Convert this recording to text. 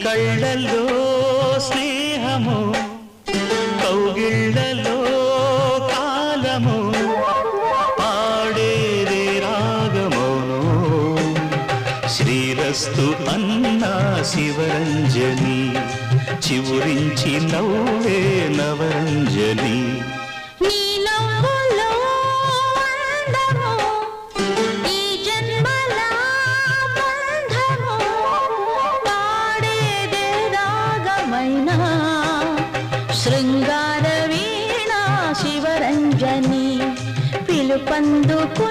కళ్ళల్లో స్నేహము కౌగిళ్ళలో కాలము పాడేరే రాగమోను శ్రీరస్తు అన్నా శివరంజని చివురించి నవ్వే నవరంజని శృంగార వీణా శివరంజని పిలుపందుకు